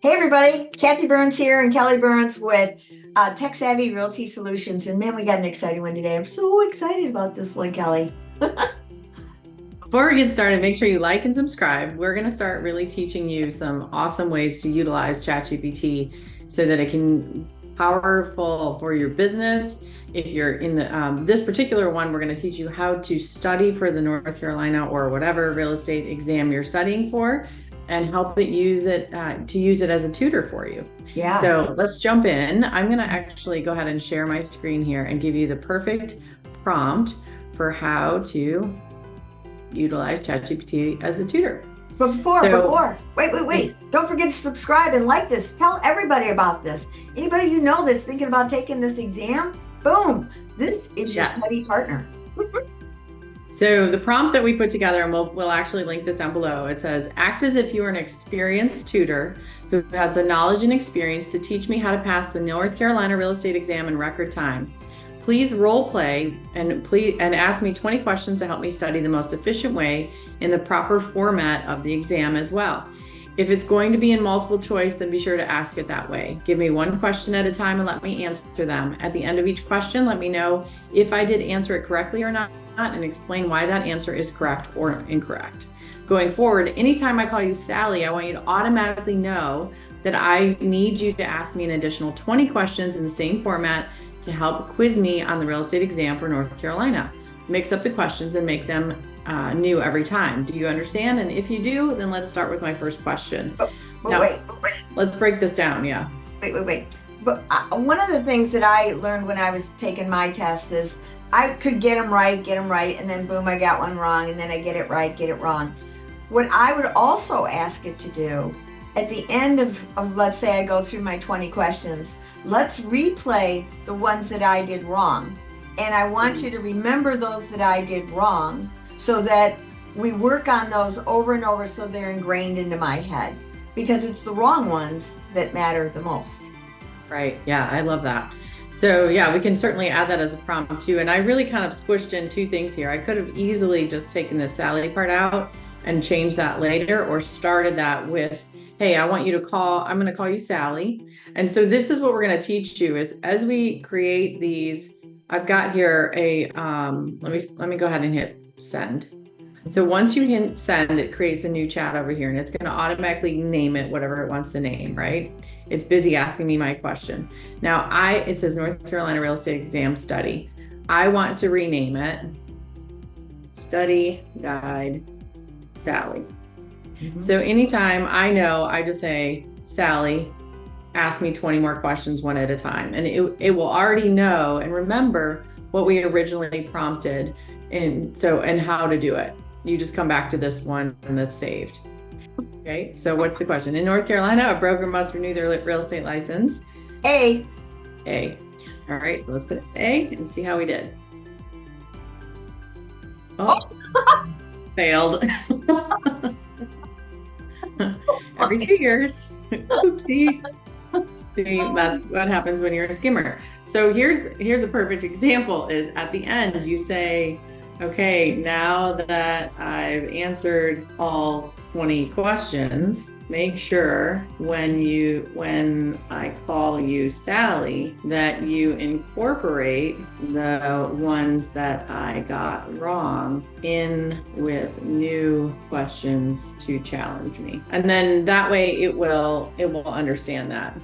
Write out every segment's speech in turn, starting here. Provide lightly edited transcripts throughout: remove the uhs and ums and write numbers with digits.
Hey everybody, Kathy Burns here and Kelly Burns with Tech Savvy Realty Solutions. And man, we got an exciting one today. I'm so excited about this one, Kelly. Before we get started, make sure you like and subscribe. We're going to start really teaching you some awesome ways to utilize ChatGPT so that it can be powerful for your business. If you're in this particular one, we're going to teach you how to study for the North Carolina or whatever real estate exam you're studying for, and help it use it to use it as a tutor for you. Yeah. So let's jump in. I'm going to actually go ahead and share my screen here and give you the perfect prompt for how to utilize ChatGPT as a tutor. But wait. Don't forget to subscribe and like this. Tell everybody about this. Anybody you know that's thinking about taking this exam, boom, this is your study partner. So the prompt that we put together, and we'll actually link this down below, it says, act as if you were an experienced tutor who had the knowledge and experience to teach me how to pass the North Carolina real estate exam in record time. Please role play and ask me 20 questions to help me study the most efficient way in the proper format of the exam as well. If it's going to be in multiple choice, then be sure to ask it that way. Give me one question at a time and let me answer them. At the end of each question, let me know if I did answer it correctly or not, and explain why that answer is correct or incorrect. Going forward, anytime I call you Sally, I want you to automatically know that I need you to ask me an additional 20 questions in the same format to help quiz me on the real estate exam for North Carolina. Mix up the questions and make them new every time. Do you understand? And if you do, then let's start with my first question. Wait. Let's break this down. Yeah. Wait. But one of the things that I learned when I was taking my test is I could get them right, and then boom, I got one wrong, and then I get it right, get it wrong. What I would also ask it to do at the end of let's say I go through my 20 questions, let's replay the ones that I did wrong. And I want you to remember those that I did wrong so that we work on those over and over so they're ingrained into my head, because it's the wrong ones that matter the most. Right. Yeah, I love that. So yeah, we can certainly add that as a prompt too. And I really kind of squished in two things here. I could have easily just taken the Sally part out and changed that later, or started that with, hey, I'm going to call you Sally. And so this is what we're going to teach you is as we create these, I've got here let me go ahead and hit send. So once you hit send, it creates a new chat over here, and it's going to automatically name it whatever it wants to name, right? It's busy asking me my question. Now it says North Carolina Real Estate Exam Study. I want to rename it Study Guide Sally. Mm-hmm. So anytime I know, I just say, Sally, ask me 20 more questions one at a time. And it will already know and remember what we originally prompted and how to do it. You just come back to this one that's saved. Okay, so what's the question? In North Carolina, a broker must renew their real estate license. A. All right, let's put A and see how we did. Oh. Failed. Every 2 years. Oopsie. See, that's what happens when you're a skimmer. So here's a perfect example is at the end you say, okay, now that I've answered all 20 questions, make sure when I call you Sally that you incorporate the ones that I got wrong in with new questions to challenge me. And then that way it will understand that.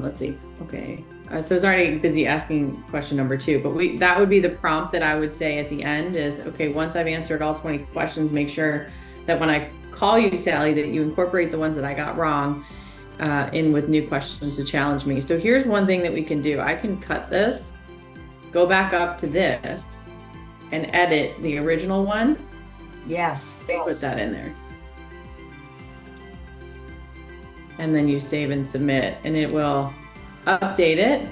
Let's see. Okay. So it's already busy asking question number 2, but that would be the prompt that I would say at the end is, okay, once I've answered all 20 questions, make sure that when I call you Sally, that you incorporate the ones that I got wrong in with new questions to challenge me. So here's one thing that we can do. I can cut this, go back up to this, and edit the original one. Yes. Put that in there. And then you save and submit, and it will update it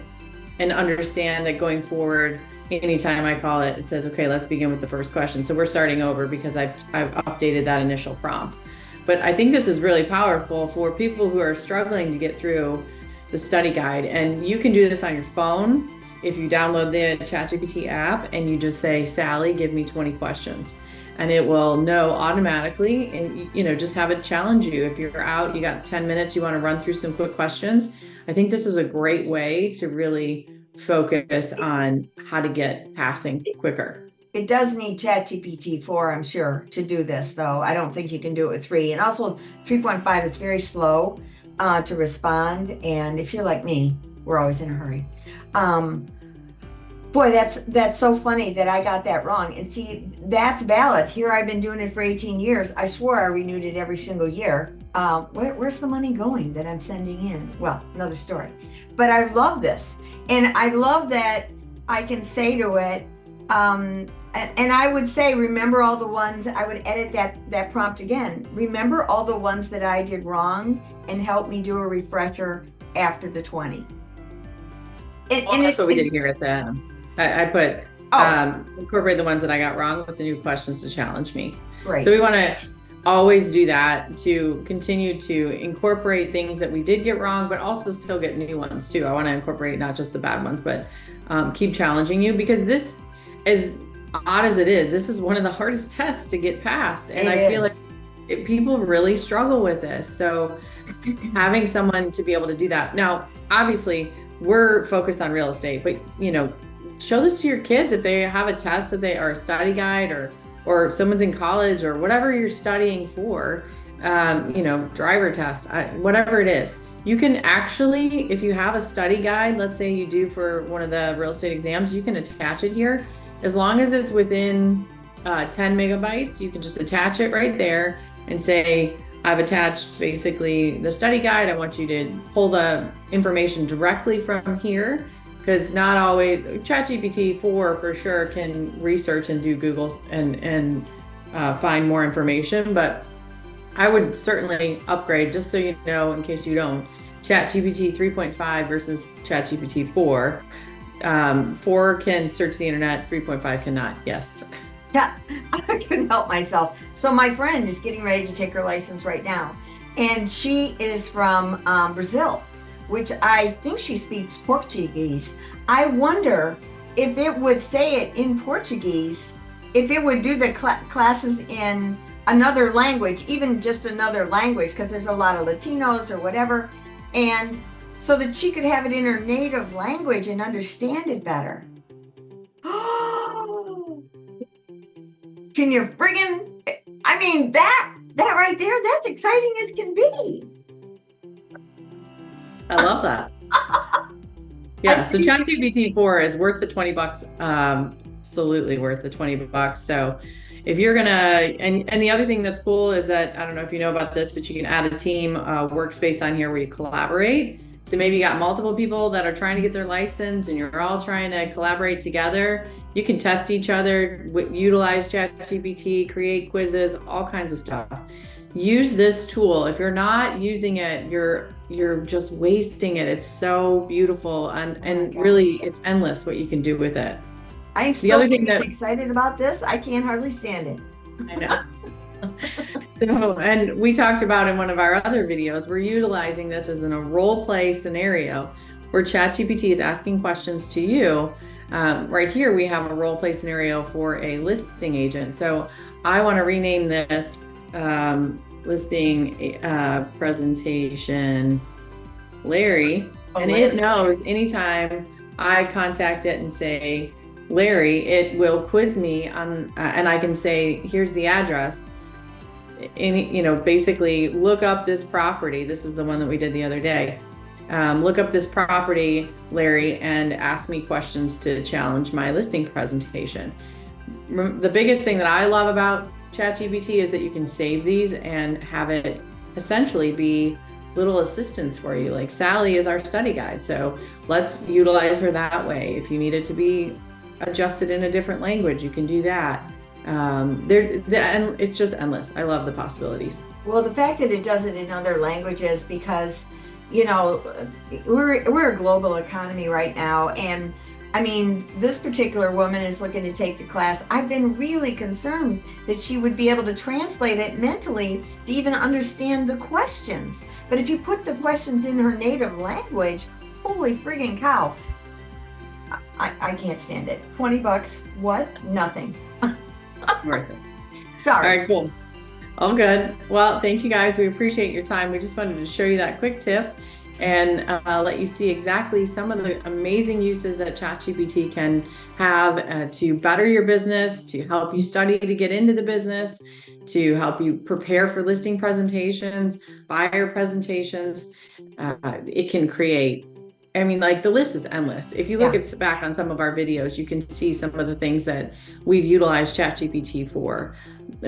and understand that going forward, anytime I call it, it says, okay, let's begin with the first question. So we're starting over because I've updated that initial prompt. But I think this is really powerful for people who are struggling to get through the study guide. And you can do this on your phone if you download the ChatGPT app and you just say, Sally, give me 20 questions. and it will know automatically, and just have it challenge you. If you're out, you got 10 minutes, you want to run through some quick questions. I think this is a great way to really focus on how to get passing quicker. It does need ChatGPT 4, I'm sure, to do this, though. I don't think you can do it with 3. And also, 3.5 is very slow to respond. And if you're like me, we're always in a hurry. Boy, that's so funny that I got that wrong. And see, that's valid. Here I've been doing it for 18 years. I swore I renewed it every single year. Where's the money going that I'm sending in? Well, another story. But I love this. And I love that I can say to it, and I would say, remember all the ones, I would edit that prompt again. Remember all the ones that I did wrong and help me do a refresher after the 20. And that's what we did here at the, I put, incorporate the ones that I got wrong with the new questions to challenge me. Right. So we want to always do that, to continue to incorporate things that we did get wrong, but also still get new ones too. I want to incorporate not just the bad ones, but keep challenging you, because this, as odd as it is, this is one of the hardest tests to get past. And I feel like people really struggle with this. So having someone to be able to do that. Now, obviously, we're focused on real estate, but show this to your kids if they have a test that they are a study guide, or someone's in college, or whatever you're studying for, driver test, whatever it is. You can actually, if you have a study guide, let's say you do for one of the real estate exams, you can attach it here. As long as it's within 10 megabytes, you can just attach it right there and say, I've attached basically the study guide. I want you to pull the information directly from here, because not always, ChatGPT 4 for sure can research and do Google and find more information, but I would certainly upgrade, just so you know, in case you don't, ChatGPT 3.5 versus ChatGPT 4. 4 can search the internet, 3.5 cannot. Yes. Yeah, I couldn't help myself. So my friend is getting ready to take her license right now, and she is from Brazil, which I think she speaks Portuguese. I wonder if it would say it in Portuguese, if it would do the classes in another language, even just another language, because there's a lot of Latinos or whatever, and so that she could have it in her native language and understand it better. Can you friggin', I mean, that right there, that's exciting as can be. I love that. Yeah, so ChatGPT 4 is worth the $20. Absolutely worth the $20. So if you're gonna, and the other thing that's cool is that, I don't know if you know about this, but you can add a team workspace on here where you collaborate. So maybe you got multiple people that are trying to get their license and you're all trying to collaborate together. You can test each other, utilize ChatGPT, create quizzes, all kinds of stuff. Use this tool. If you're not using it, you're just wasting it. It's so beautiful, and really it's endless what you can do with it. I'm so excited about this. I can't hardly stand it. I know. So, and we talked about in one of our other videos, we're utilizing this as in a role play scenario where ChatGPT is asking questions to you. Right here, we have a role play scenario for a listing agent. So I want to rename this listing presentation Larry, and it knows anytime I contact it and say Larry, it will quiz me on, and I can say, here's the address. Basically look up this property. This is the one that we did the other day. Look up this property, Larry, and ask me questions to challenge my listing presentation. The biggest thing that I love about ChatGPT is that you can save these and have it essentially be little assistants for you. Like Sally is our study guide, so let's utilize her that way. If you need it to be adjusted in a different language, you can do that. And it's just endless. I love the possibilities. Well, the fact that it does it in other languages, because we're a global economy right now, and I mean, this particular woman is looking to take the class. I've been really concerned that she would be able to translate it mentally to even understand the questions. But if you put the questions in her native language, holy friggin' cow, I can't stand it. $20, what? Nothing. Worth it. All Sorry. right, cool. All good. Well, thank you guys. We appreciate your time. We just wanted to show you that quick tip and let you see exactly some of the amazing uses that ChatGPT can have to better your business, to help you study to get into the business, to help you prepare for listing presentations, buyer presentations. It can create, I mean, like the list is endless. If you look Yeah. at back on some of our videos, you can see some of the things that we've utilized ChatGPT for.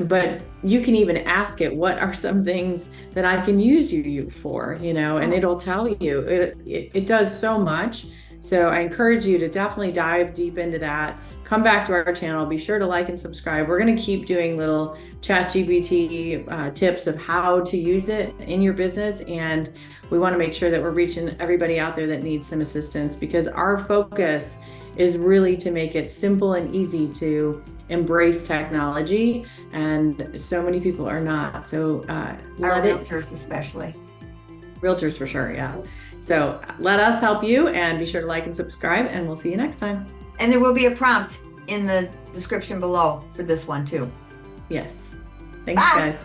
But you can even ask it, what are some things that I can use you for, and it'll tell you. It does so much. So I encourage you to definitely dive deep into that. Come back to our channel. Be sure to like and subscribe. We're going to keep doing little ChatGPT tips of how to use it in your business. And we want to make sure that we're reaching everybody out there that needs some assistance, because our focus is really to make it simple and easy to embrace technology. And so many people are not. So Our let it, realtors especially. realtors for sure. Yeah. So let us help you, and be sure to like and subscribe, and we'll see you next time. And there will be a prompt in the description below for this one too. Yes. Thanks, Bye. guys.